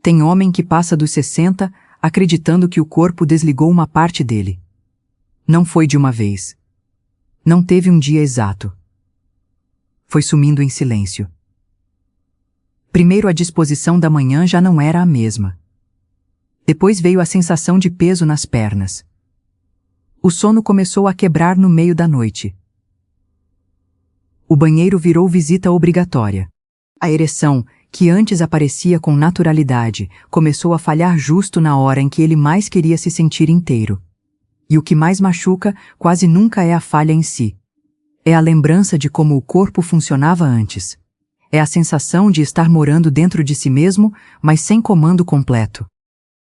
Tem homem que passa dos 60 acreditando que o corpo desligou uma parte dele. Não foi de uma vez. Não teve um dia exato. Foi sumindo em silêncio. Primeiro a disposição da manhã já não era a mesma. Depois veio a sensação de peso nas pernas. O sono começou a quebrar no meio da noite. O banheiro virou visita obrigatória. A ereção, que antes aparecia com naturalidade, começou a falhar justo na hora em que ele mais queria se sentir inteiro. E o que mais machuca quase nunca é a falha em si. É a lembrança de como o corpo funcionava antes. É a sensação de estar morando dentro de si mesmo, mas sem comando completo.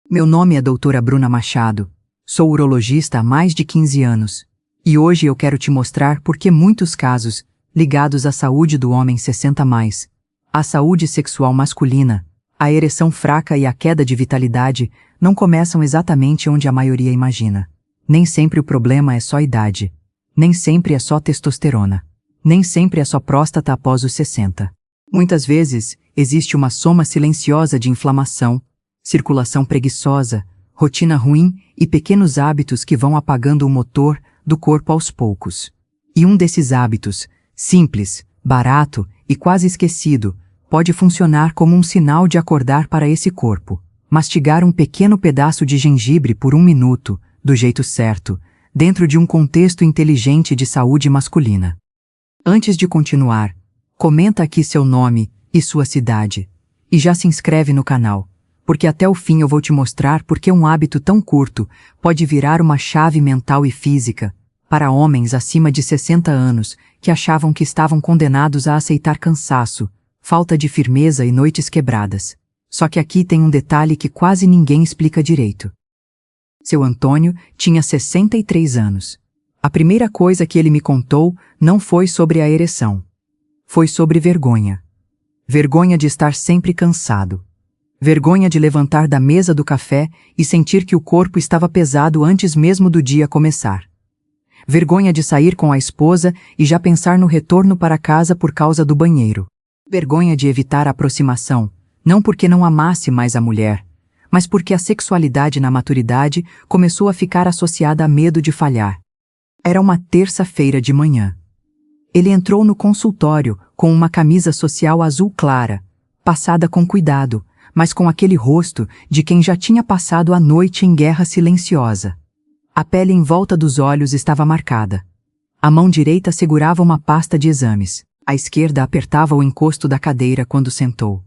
Meu nome é doutora Bruna Machado. Sou urologista há mais de 15 anos. E hoje eu quero te mostrar por que muitos casos, ligados à saúde do homem 60+, à saúde sexual masculina, a ereção fraca e a queda de vitalidade não começam exatamente onde a maioria imagina. Nem sempre o problema é só idade. Nem sempre é só testosterona. Nem sempre é só próstata após os 60. Muitas vezes, existe uma soma silenciosa de inflamação, circulação preguiçosa, rotina ruim e pequenos hábitos que vão apagando o motor do corpo aos poucos. E um desses hábitos, simples, barato e quase esquecido, pode funcionar como um sinal de acordar para esse corpo. Mastigar um pequeno pedaço de gengibre por 1 minuto, do jeito certo, dentro de um contexto inteligente de saúde masculina. Antes de continuar, comenta aqui seu nome e sua cidade. E já se inscreve no canal, porque até o fim eu vou te mostrar por que um hábito tão curto pode virar uma chave mental e física para homens acima de 60 anos que achavam que estavam condenados a aceitar cansaço, falta de firmeza e noites quebradas. Só que aqui tem um detalhe que quase ninguém explica direito. Seu Antônio tinha 63 anos. A primeira coisa que ele me contou não foi sobre a ereção. Foi sobre vergonha. Vergonha de estar sempre cansado. Vergonha de levantar da mesa do café e sentir que o corpo estava pesado antes mesmo do dia começar. Vergonha de sair com a esposa e já pensar no retorno para casa por causa do banheiro. Vergonha de evitar a aproximação, não porque não amasse mais a mulher, mas porque a sexualidade na maturidade começou a ficar associada a medo de falhar. Era uma terça-feira de manhã. Ele entrou no consultório com uma camisa social azul clara, passada com cuidado, mas com aquele rosto de quem já tinha passado a noite em guerra silenciosa. A pele em volta dos olhos estava marcada. A mão direita segurava uma pasta de exames. A esquerda apertava o encosto da cadeira quando sentou.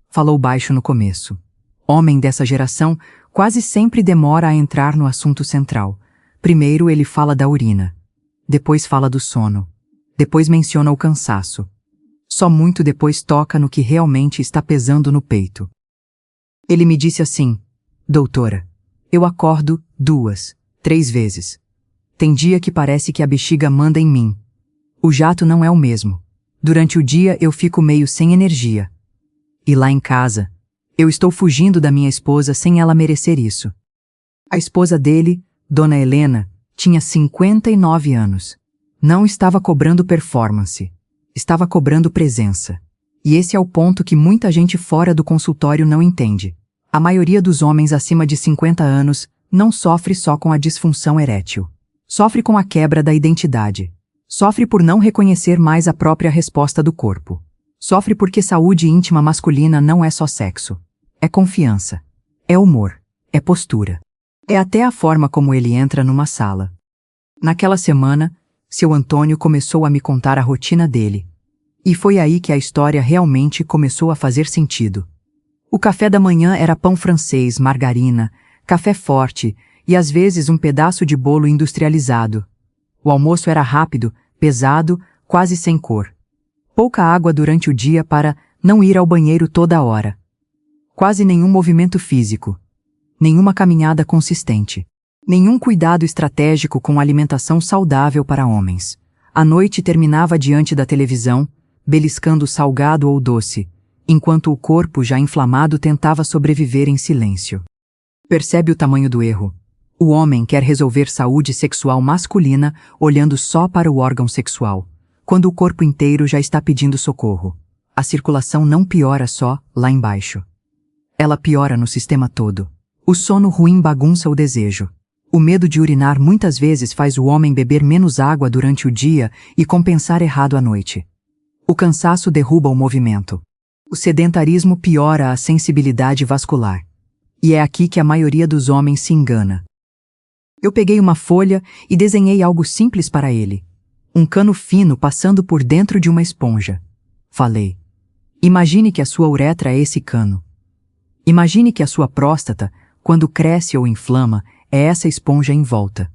Falou baixo no começo. Homem dessa geração quase sempre demora a entrar no assunto central. Primeiro ele fala da urina. Depois fala do sono. Depois menciona o cansaço. Só muito depois toca no que realmente está pesando no peito. Ele me disse assim: doutora, eu acordo 2, 3 vezes. Tem dia que parece que a bexiga manda em mim. O jato não é o mesmo. Durante o dia eu fico meio sem energia. E lá em casa, eu estou fugindo da minha esposa sem ela merecer isso. A esposa dele, Dona Helena, tinha 59 anos. Não estava cobrando performance. Estava cobrando presença. E esse é o ponto que muita gente fora do consultório não entende. A maioria dos homens acima de 50 anos não sofre só com a disfunção erétil. Sofre com a quebra da identidade. Sofre por não reconhecer mais a própria resposta do corpo. Sofre porque saúde íntima masculina não é só sexo. É confiança. É humor. É postura. É até a forma como ele entra numa sala. Naquela semana, seu Antônio começou a me contar a rotina dele. E foi aí que a história realmente começou a fazer sentido. O café da manhã era pão francês, margarina, café forte e às vezes um pedaço de bolo industrializado. O almoço era rápido, pesado, quase sem cor. Pouca água durante o dia para não ir ao banheiro toda hora. Quase nenhum movimento físico. Nenhuma caminhada consistente. Nenhum cuidado estratégico com alimentação saudável para homens. A noite terminava diante da televisão, beliscando salgado ou doce, enquanto o corpo já inflamado tentava sobreviver em silêncio. Percebe o tamanho do erro? O homem quer resolver saúde sexual masculina olhando só para o órgão sexual, quando o corpo inteiro já está pedindo socorro. A circulação não piora só lá embaixo. Ela piora no sistema todo. O sono ruim bagunça o desejo. O medo de urinar muitas vezes faz o homem beber menos água durante o dia e compensar errado à noite. O cansaço derruba o movimento. O sedentarismo piora a sensibilidade vascular. E é aqui que a maioria dos homens se engana. Eu peguei uma folha e desenhei algo simples para ele. Um cano fino passando por dentro de uma esponja. Falei: imagine que a sua uretra é esse cano. Imagine que a sua próstata, quando cresce ou inflama, é essa esponja em volta.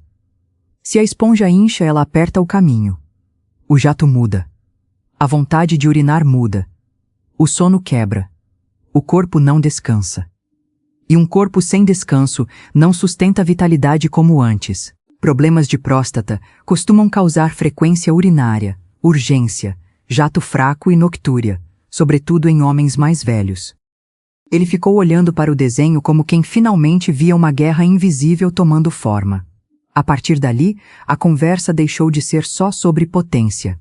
Se a esponja incha, ela aperta o caminho. O jato muda. A vontade de urinar muda. O sono quebra. O corpo não descansa. E um corpo sem descanso não sustenta a vitalidade como antes. Problemas de próstata costumam causar frequência urinária, urgência, jato fraco e noctúria, sobretudo em homens mais velhos. Ele ficou olhando para o desenho como quem finalmente via uma guerra invisível tomando forma. A partir dali, a conversa deixou de ser só sobre potência.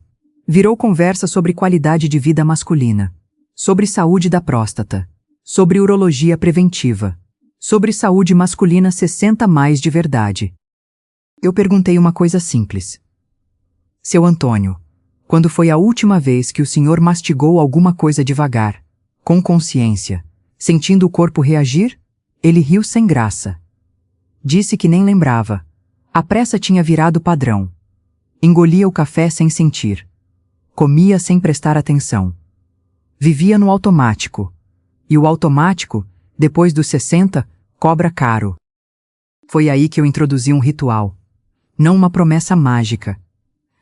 Virou conversa sobre qualidade de vida masculina, sobre saúde da próstata, sobre urologia preventiva, sobre saúde masculina 60+ de verdade. Eu perguntei uma coisa simples. Seu Antônio, quando foi a última vez que o senhor mastigou alguma coisa devagar, com consciência, sentindo o corpo reagir? Ele riu sem graça. Disse que nem lembrava. A pressa tinha virado padrão. Engolia o café sem sentir. Comia sem prestar atenção. Vivia no automático. E o automático, depois dos 60, cobra caro. Foi aí que eu introduzi um ritual. Não uma promessa mágica.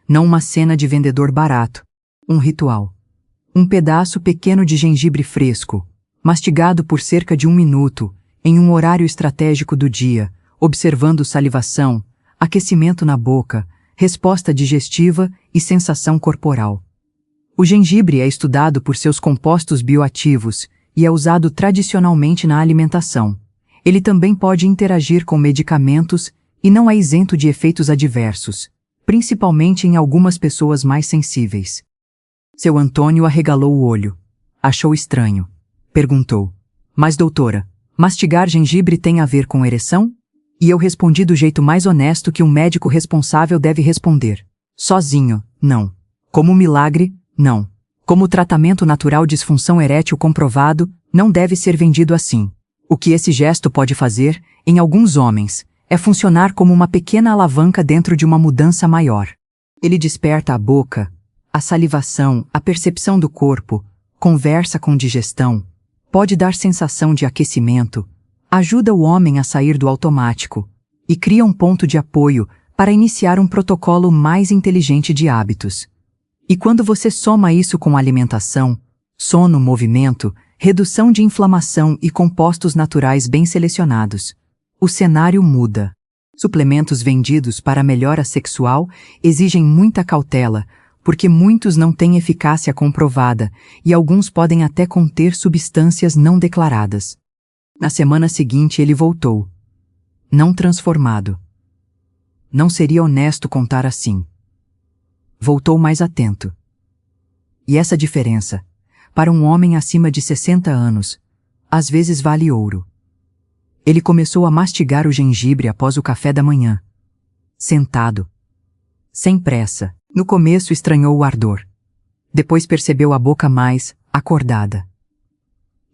Não uma cena de vendedor barato. Um ritual. Um pedaço pequeno de gengibre fresco, mastigado por cerca de 1 minuto, em um horário estratégico do dia, observando salivação, aquecimento na boca, resposta digestiva e sensação corporal. O gengibre é estudado por seus compostos bioativos e é usado tradicionalmente na alimentação. Ele também pode interagir com medicamentos e não é isento de efeitos adversos, principalmente em algumas pessoas mais sensíveis. Seu Antônio arregalou o olho. Achou estranho. Perguntou: mas doutora, mastigar gengibre tem a ver com ereção? E eu respondi do jeito mais honesto que um médico responsável deve responder. Sozinho, não. Como milagre, não. Como tratamento natural disfunção erétil comprovado, não deve ser vendido assim. O que esse gesto pode fazer, em alguns homens, é funcionar como uma pequena alavanca dentro de uma mudança maior. Ele desperta a boca, a salivação, a percepção do corpo, conversa com digestão, pode dar sensação de aquecimento, ajuda o homem a sair do automático e cria um ponto de apoio para iniciar um protocolo mais inteligente de hábitos. E quando você soma isso com alimentação, sono, movimento, redução de inflamação e compostos naturais bem selecionados, o cenário muda. Suplementos vendidos para melhora sexual exigem muita cautela, porque muitos não têm eficácia comprovada e alguns podem até conter substâncias não declaradas. Na semana seguinte ele voltou. Não transformado. Não seria honesto contar assim. Voltou mais atento. E essa diferença, para um homem acima de 60 anos, às vezes vale ouro. Ele começou a mastigar o gengibre após o café da manhã. Sentado. Sem pressa. No começo estranhou o ardor. Depois percebeu a boca mais acordada.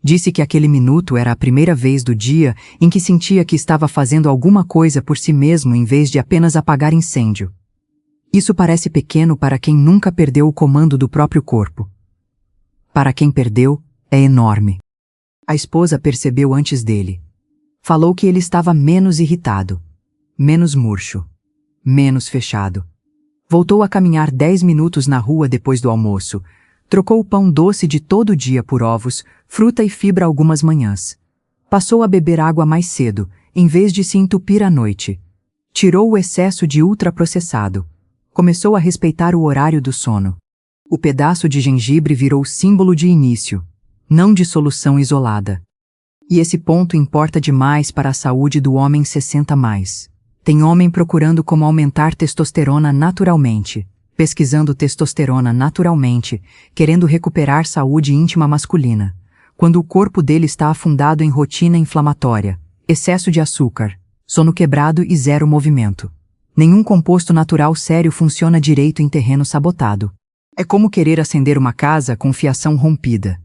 Disse que aquele minuto era a primeira vez do dia em que sentia que estava fazendo alguma coisa por si mesmo em vez de apenas apagar incêndio. Isso parece pequeno para quem nunca perdeu o comando do próprio corpo. Para quem perdeu, é enorme. A esposa percebeu antes dele. Falou que ele estava menos irritado, menos murcho, menos fechado. Voltou a caminhar 10 minutos na rua depois do almoço. Trocou o pão doce de todo dia por ovos, fruta e fibra algumas manhãs. Passou a beber água mais cedo, em vez de se entupir à noite. Tirou o excesso de ultraprocessado. Começou a respeitar o horário do sono. O pedaço de gengibre virou símbolo de início, não de solução isolada. E esse ponto importa demais para a saúde do homem 60+. Tem homem procurando como aumentar testosterona naturalmente, pesquisando testosterona naturalmente, querendo recuperar saúde íntima masculina, quando o corpo dele está afundado em rotina inflamatória, excesso de açúcar, sono quebrado e zero movimento. Nenhum composto natural sério funciona direito em terreno sabotado. É como querer acender uma casa com fiação rompida.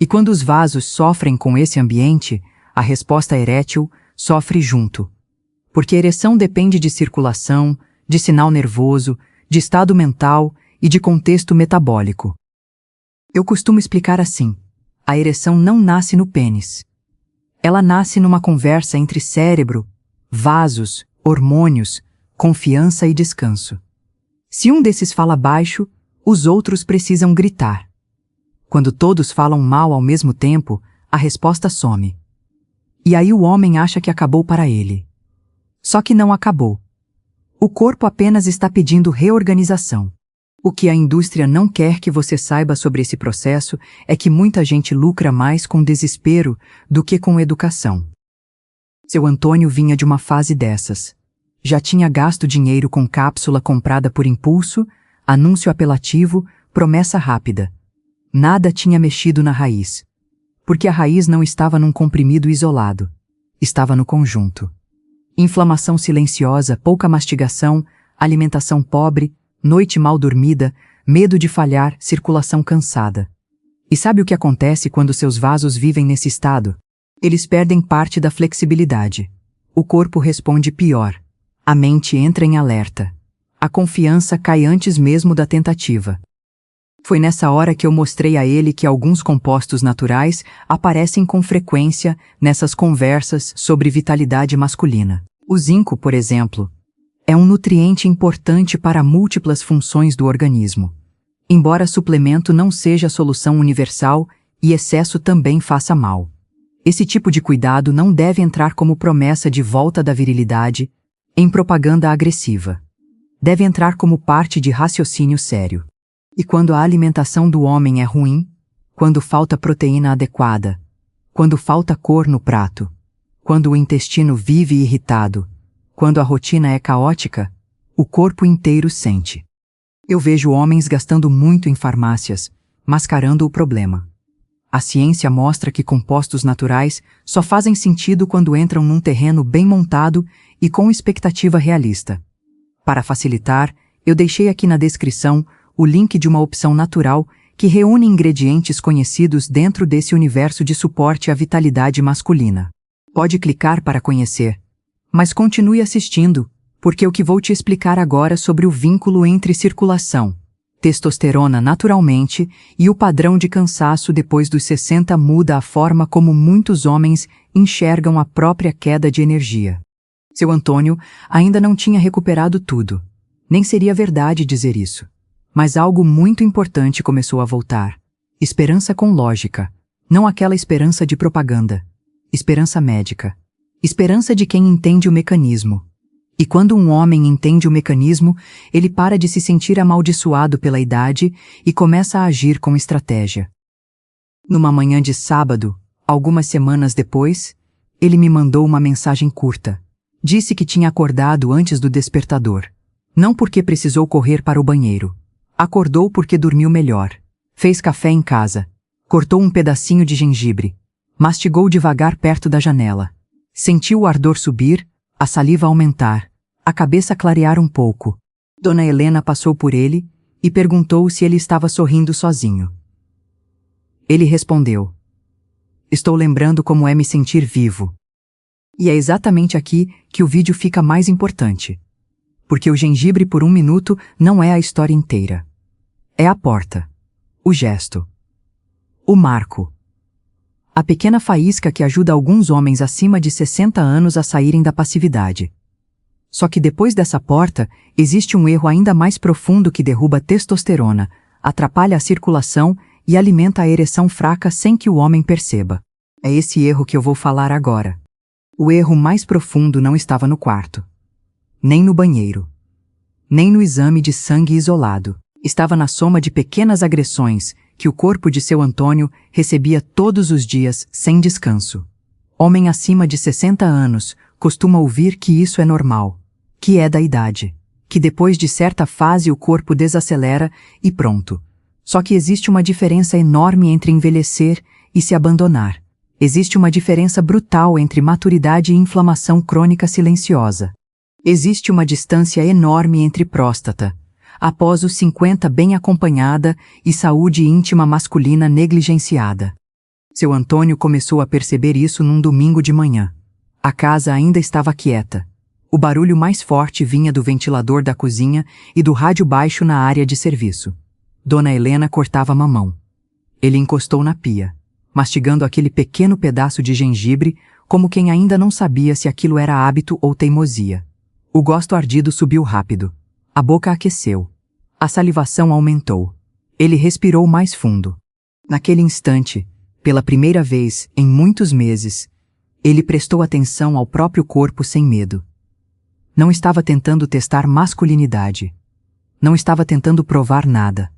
E quando os vasos sofrem com esse ambiente, a resposta erétil sofre junto. Porque a ereção depende de circulação, de sinal nervoso, de estado mental e de contexto metabólico. Eu costumo explicar assim: a ereção não nasce no pênis. Ela nasce numa conversa entre cérebro, vasos, hormônios, confiança e descanso. Se um desses fala baixo, os outros precisam gritar. Quando todos falam mal ao mesmo tempo, a resposta some. E aí o homem acha que acabou para ele. Só que não acabou. O corpo apenas está pedindo reorganização. O que a indústria não quer que você saiba sobre esse processo é que muita gente lucra mais com desespero do que com educação. Seu Antônio vinha de uma fase dessas. Já tinha gasto dinheiro com cápsula comprada por impulso, anúncio apelativo, promessa rápida. Nada tinha mexido na raiz. Porque a raiz não estava num comprimido isolado. Estava no conjunto. Inflamação silenciosa, pouca mastigação, alimentação pobre, noite mal dormida, medo de falhar, circulação cansada. E sabe o que acontece quando seus vasos vivem nesse estado? Eles perdem parte da flexibilidade. O corpo responde pior. A mente entra em alerta. A confiança cai antes mesmo da tentativa. Foi nessa hora que eu mostrei a ele que alguns compostos naturais aparecem com frequência nessas conversas sobre vitalidade masculina. O zinco, por exemplo, é um nutriente importante para múltiplas funções do organismo. Embora suplemento não seja a solução universal e excesso também faça mal. Esse tipo de cuidado não deve entrar como promessa de volta da virilidade em propaganda agressiva. Deve entrar como parte de raciocínio sério. E quando a alimentação do homem é ruim, quando falta proteína adequada, quando falta cor no prato, quando o intestino vive irritado, quando a rotina é caótica, o corpo inteiro sente. Eu vejo homens gastando muito em farmácias, mascarando o problema. A ciência mostra que compostos naturais só fazem sentido quando entram num terreno bem montado e com expectativa realista. Para facilitar, eu deixei aqui na descrição o link de uma opção natural que reúne ingredientes conhecidos dentro desse universo de suporte à vitalidade masculina. Pode clicar para conhecer. Mas continue assistindo, porque o que vou te explicar agora sobre o vínculo entre circulação, testosterona naturalmente e o padrão de cansaço depois dos 60 muda a forma como muitos homens enxergam a própria queda de energia. Seu Antônio ainda não tinha recuperado tudo. Nem seria verdade dizer isso. Mas algo muito importante começou a voltar. Esperança com lógica. Não aquela esperança de propaganda. Esperança médica. Esperança de quem entende o mecanismo. E quando um homem entende o mecanismo, ele para de se sentir amaldiçoado pela idade e começa a agir com estratégia. Numa manhã de sábado, algumas semanas depois, ele me mandou uma mensagem curta. Disse que tinha acordado antes do despertador. Não porque precisou correr para o banheiro. Acordou porque dormiu melhor. Fez café em casa. Cortou um pedacinho de gengibre. Mastigou devagar perto da janela. Sentiu o ardor subir, a saliva aumentar, a cabeça clarear um pouco. Dona Helena passou por ele e perguntou se ele estava sorrindo sozinho. Ele respondeu: "Estou lembrando como é me sentir vivo." E é exatamente aqui que o vídeo fica mais importante. Porque o gengibre por 1 minuto não é a história inteira. É a porta. O gesto. O marco. A pequena faísca que ajuda alguns homens acima de 60 anos a saírem da passividade. Só que depois dessa porta, existe um erro ainda mais profundo que derruba testosterona, atrapalha a circulação e alimenta a ereção fraca sem que o homem perceba. É esse erro que eu vou falar agora. O erro mais profundo não estava no quarto. Nem no banheiro. Nem no exame de sangue isolado. Estava na soma de pequenas agressões que o corpo de seu Antônio recebia todos os dias, sem descanso. Homem acima de 60 anos costuma ouvir que isso é normal, que é da idade, que depois de certa fase o corpo desacelera e pronto. Só que existe uma diferença enorme entre envelhecer e se abandonar. Existe uma diferença brutal entre maturidade e inflamação crônica silenciosa. Existe uma distância enorme entre próstata, após os 50 bem acompanhada, e saúde íntima masculina negligenciada. Seu Antônio começou a perceber isso num domingo de manhã. A casa ainda estava quieta. O barulho mais forte vinha do ventilador da cozinha e do rádio baixo na área de serviço. Dona Helena cortava mamão. Ele encostou na pia, mastigando aquele pequeno pedaço de gengibre, como quem ainda não sabia se aquilo era hábito ou teimosia. O gosto ardido subiu rápido. A boca aqueceu. A salivação aumentou. Ele respirou mais fundo. Naquele instante, pela primeira vez em muitos meses, ele prestou atenção ao próprio corpo sem medo. Não estava tentando testar masculinidade. Não estava tentando provar nada.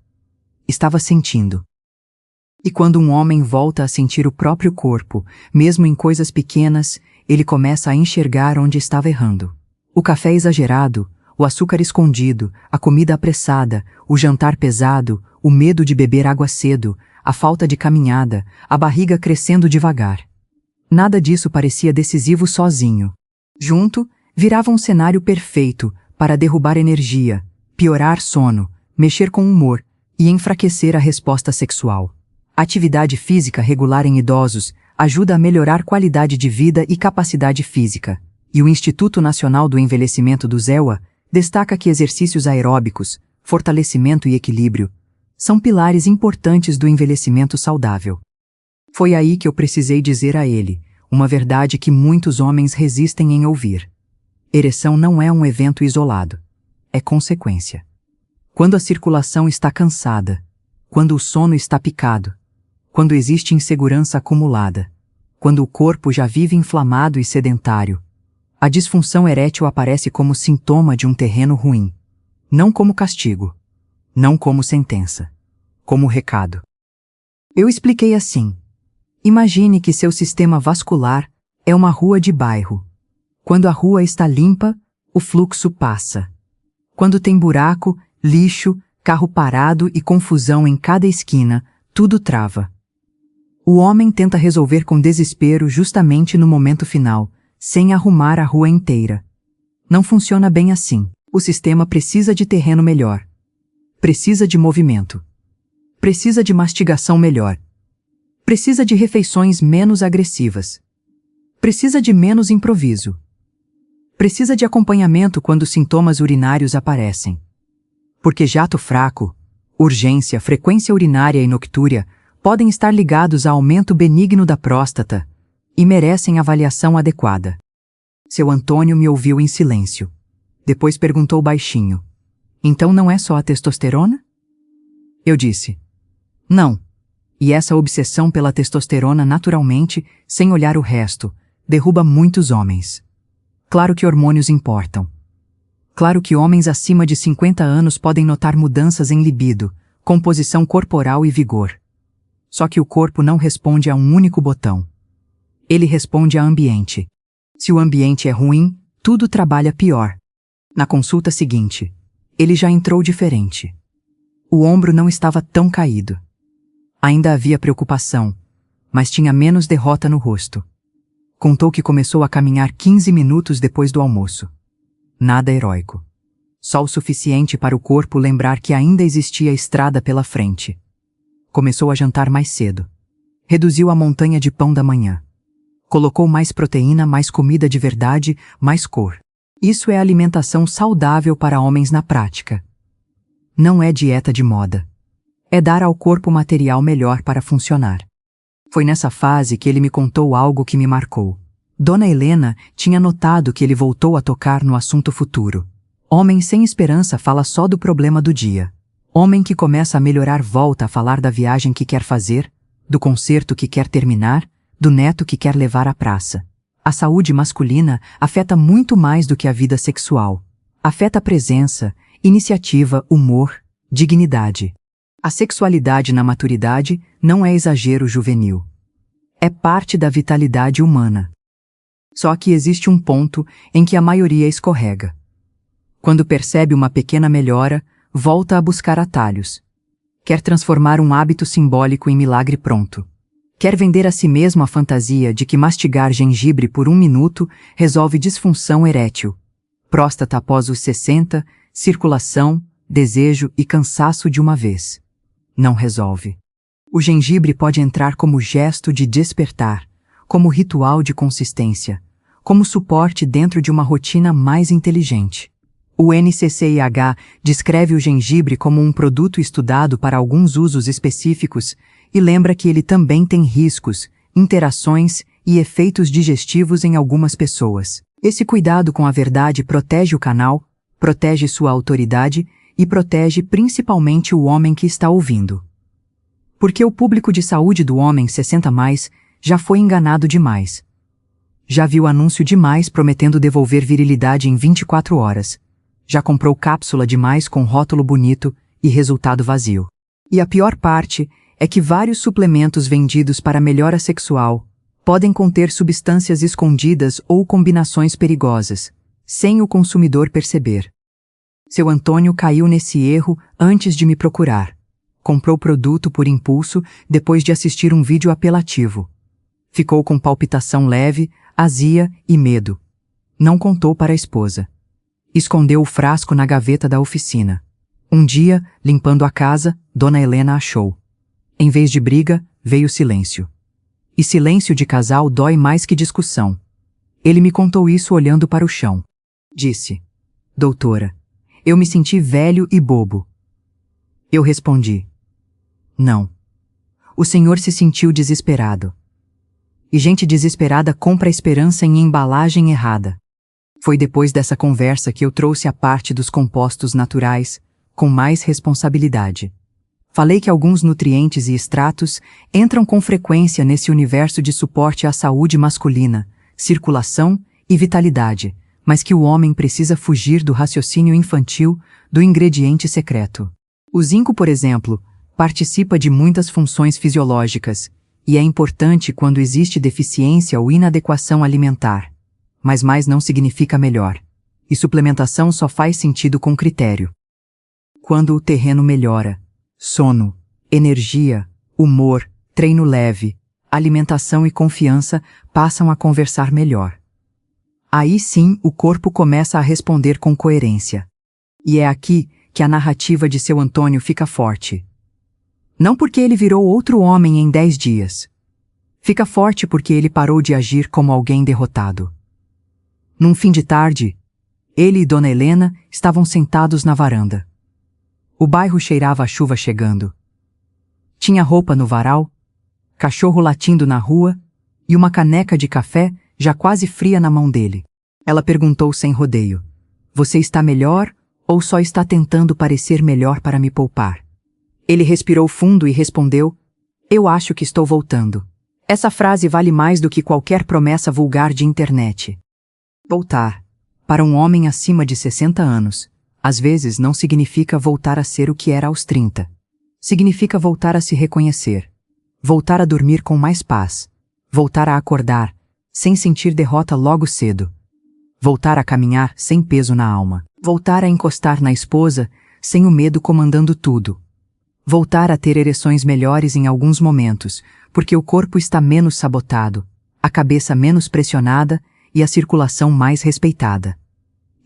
Estava sentindo. E quando um homem volta a sentir o próprio corpo, mesmo em coisas pequenas, ele começa a enxergar onde estava errando. O café exagerado, o açúcar escondido, a comida apressada, o jantar pesado, o medo de beber água cedo, a falta de caminhada, a barriga crescendo devagar. Nada disso parecia decisivo sozinho. Junto, virava um cenário perfeito para derrubar energia, piorar sono, mexer com o humor e enfraquecer a resposta sexual. Atividade física regular em idosos ajuda a melhorar qualidade de vida e capacidade física, e o Instituto Nacional do Envelhecimento do ZEUA destaca que exercícios aeróbicos, fortalecimento e equilíbrio são pilares importantes do envelhecimento saudável. Foi aí que eu precisei dizer a ele uma verdade que muitos homens resistem em ouvir. Ereção não é um evento isolado. É consequência. Quando a circulação está cansada, quando o sono está picado, quando existe insegurança acumulada, quando o corpo já vive inflamado e sedentário, a disfunção erétil aparece como sintoma de um terreno ruim. Não como castigo. Não como sentença. Como recado. Eu expliquei assim. Imagine que seu sistema vascular é uma rua de bairro. Quando a rua está limpa, o fluxo passa. Quando tem buraco, lixo, carro parado e confusão em cada esquina, tudo trava. O homem tenta resolver com desespero justamente no momento final, sem arrumar a rua inteira. Não funciona bem assim. O sistema precisa de terreno melhor. Precisa de movimento. Precisa de mastigação melhor. Precisa de refeições menos agressivas. Precisa de menos improviso. Precisa de acompanhamento quando sintomas urinários aparecem. Porque jato fraco, urgência, frequência urinária e noctúria podem estar ligados a aumento benigno da próstata e merecem avaliação adequada. Seu Antônio me ouviu em silêncio. Depois perguntou baixinho: então não é só a testosterona? Eu disse: não. E essa obsessão pela testosterona naturalmente, sem olhar o resto, derruba muitos homens. Claro que hormônios importam. Claro que homens acima de 50 anos podem notar mudanças em libido, composição corporal e vigor. Só que o corpo não responde a um único botão. Ele responde a ambiente. Se o ambiente é ruim, tudo trabalha pior. Na consulta seguinte, ele já entrou diferente. O ombro não estava tão caído. Ainda havia preocupação, mas tinha menos derrota no rosto. Contou que começou a caminhar 15 minutos depois do almoço. Nada heróico. Só o suficiente para o corpo lembrar que ainda existia estrada pela frente. Começou a jantar mais cedo. Reduziu a montanha de pão da manhã. Colocou mais proteína, mais comida de verdade, mais cor. Isso é alimentação saudável para homens na prática. Não é dieta de moda. É dar ao corpo material melhor para funcionar. Foi nessa fase que ele me contou algo que me marcou. Dona Helena tinha notado que ele voltou a tocar no assunto futuro. Homem sem esperança fala só do problema do dia. Homem que começa a melhorar volta a falar da viagem que quer fazer, do concerto que quer terminar, do neto que quer levar à praça. A saúde masculina afeta muito mais do que a vida sexual. Afeta a presença, iniciativa, humor, dignidade. A sexualidade na maturidade não é exagero juvenil. É parte da vitalidade humana. Só que existe um ponto em que a maioria escorrega. Quando percebe uma pequena melhora, volta a buscar atalhos. Quer transformar um hábito simbólico em milagre pronto. Quer vender a si mesmo a fantasia de que mastigar gengibre por 1 minuto resolve disfunção erétil, próstata após os 60, circulação, desejo e cansaço de uma vez. Não resolve. O gengibre pode entrar como gesto de despertar, como ritual de consistência, como suporte dentro de uma rotina mais inteligente. O NCCIH descreve o gengibre como um produto estudado para alguns usos específicos e lembra que ele também tem riscos, interações e efeitos digestivos em algumas pessoas. Esse cuidado com a verdade protege o canal, protege sua autoridade e protege principalmente o homem que está ouvindo. Porque o público de saúde do homem 60+ já foi enganado demais. Já viu anúncio demais prometendo devolver virilidade em 24 horas. Já comprou cápsula demais com rótulo bonito e resultado vazio. E a pior parte é que vários suplementos vendidos para melhora sexual podem conter substâncias escondidas ou combinações perigosas, sem o consumidor perceber. Seu Antônio caiu nesse erro antes de me procurar. Comprou produto por impulso depois de assistir um vídeo apelativo. Ficou com palpitação leve, azia e medo. Não contou para a esposa. Escondeu o frasco na gaveta da oficina. Um dia, limpando a casa, Dona Helena achou. Em vez de briga, veio silêncio. E silêncio de casal dói mais que discussão. Ele me contou isso olhando para o chão. Disse: Doutora, eu me senti velho e bobo. Eu respondi: Não. O senhor se sentiu desesperado. E gente desesperada compra a esperança em embalagem errada. Foi depois dessa conversa que eu trouxe a parte dos compostos naturais, com mais responsabilidade. Falei que alguns nutrientes e extratos entram com frequência nesse universo de suporte à saúde masculina, circulação e vitalidade, mas que o homem precisa fugir do raciocínio infantil do ingrediente secreto. O zinco, por exemplo, participa de muitas funções fisiológicas e é importante quando existe deficiência ou inadequação alimentar. Mas mais não significa melhor. E suplementação só faz sentido com critério. Quando o terreno melhora, sono, energia, humor, treino leve, alimentação e confiança passam a conversar melhor. Aí sim o corpo começa a responder com coerência. E é aqui que a narrativa de seu Antônio fica forte. Não porque ele virou outro homem em 10 dias. Fica forte porque ele parou de agir como alguém derrotado. Num fim de tarde, ele e Dona Helena estavam sentados na varanda. O bairro cheirava a chuva chegando. Tinha roupa no varal, cachorro latindo na rua e uma caneca de café já quase fria na mão dele. Ela perguntou sem rodeio: Você está melhor ou só está tentando parecer melhor para me poupar? Ele respirou fundo e respondeu: Eu acho que estou voltando. Essa frase vale mais do que qualquer promessa vulgar de internet. Voltar, para um homem acima de 60 anos, às vezes não significa voltar a ser o que era aos 30. Significa voltar a se reconhecer. Voltar a dormir com mais paz. Voltar a acordar, sem sentir derrota logo cedo. Voltar a caminhar sem peso na alma. Voltar a encostar na esposa, sem o medo comandando tudo. Voltar a ter ereções melhores em alguns momentos, porque o corpo está menos sabotado, a cabeça menos pressionada e a circulação mais respeitada.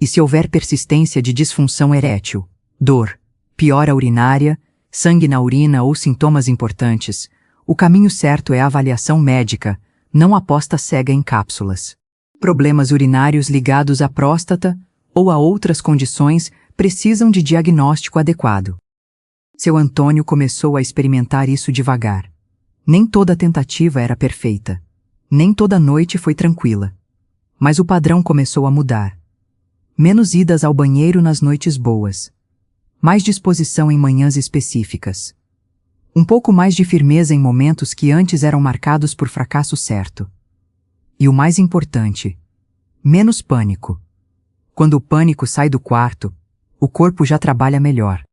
E se houver persistência de disfunção erétil, dor, piora urinária, sangue na urina ou sintomas importantes, o caminho certo é a avaliação médica, não aposta cega em cápsulas. Problemas urinários ligados à próstata ou a outras condições precisam de diagnóstico adequado. Seu Antônio começou a experimentar isso devagar. Nem toda tentativa era perfeita. Nem toda noite foi tranquila. Mas o padrão começou a mudar. Menos idas ao banheiro nas noites boas. Mais disposição em manhãs específicas. Um pouco mais de firmeza em momentos que antes eram marcados por fracasso certo. E o mais importante, menos pânico. Quando o pânico sai do quarto, o corpo já trabalha melhor.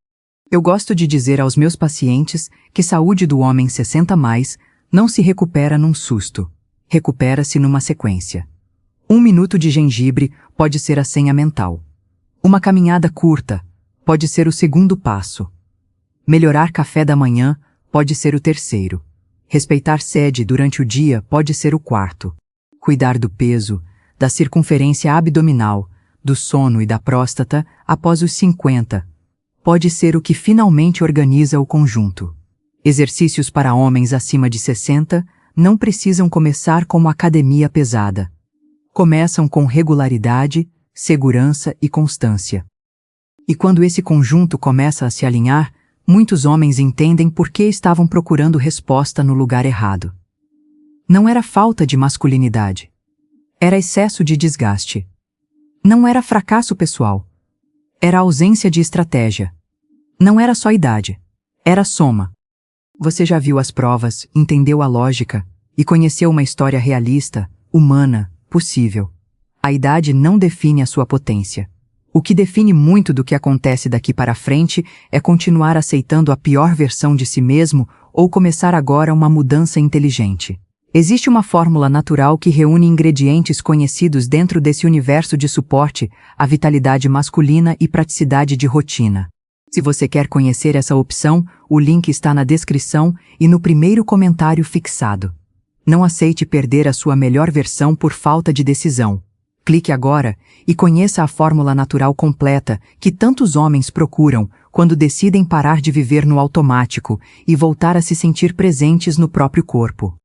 Eu gosto de dizer aos meus pacientes que saúde do homem 60+ não se recupera num susto. Recupera-se numa sequência. 1 minuto de gengibre pode ser a senha mental. Uma caminhada curta pode ser o segundo passo. Melhorar café da manhã pode ser o terceiro. Respeitar sede durante o dia pode ser o quarto. Cuidar do peso, da circunferência abdominal, do sono e da próstata após os 50 pode ser o que finalmente organiza o conjunto. Exercícios para homens acima de 60 não precisam começar como academia pesada. Começam com regularidade, segurança e constância. E quando esse conjunto começa a se alinhar, muitos homens entendem por que estavam procurando resposta no lugar errado. Não era falta de masculinidade. Era excesso de desgaste. Não era fracasso pessoal. Era ausência de estratégia. Não era só idade. Era soma. Você já viu as provas, entendeu a lógica e conheceu uma história realista, humana, possível. A idade não define a sua potência. O que define muito do que acontece daqui para frente é continuar aceitando a pior versão de si mesmo ou começar agora uma mudança inteligente. Existe uma fórmula natural que reúne ingredientes conhecidos dentro desse universo de suporte, a vitalidade masculina e praticidade de rotina. Se você quer conhecer essa opção, o link está na descrição e no primeiro comentário fixado. Não aceite perder a sua melhor versão por falta de decisão. Clique agora e conheça a fórmula natural completa que tantos homens procuram quando decidem parar de viver no automático e voltar a se sentir presentes no próprio corpo.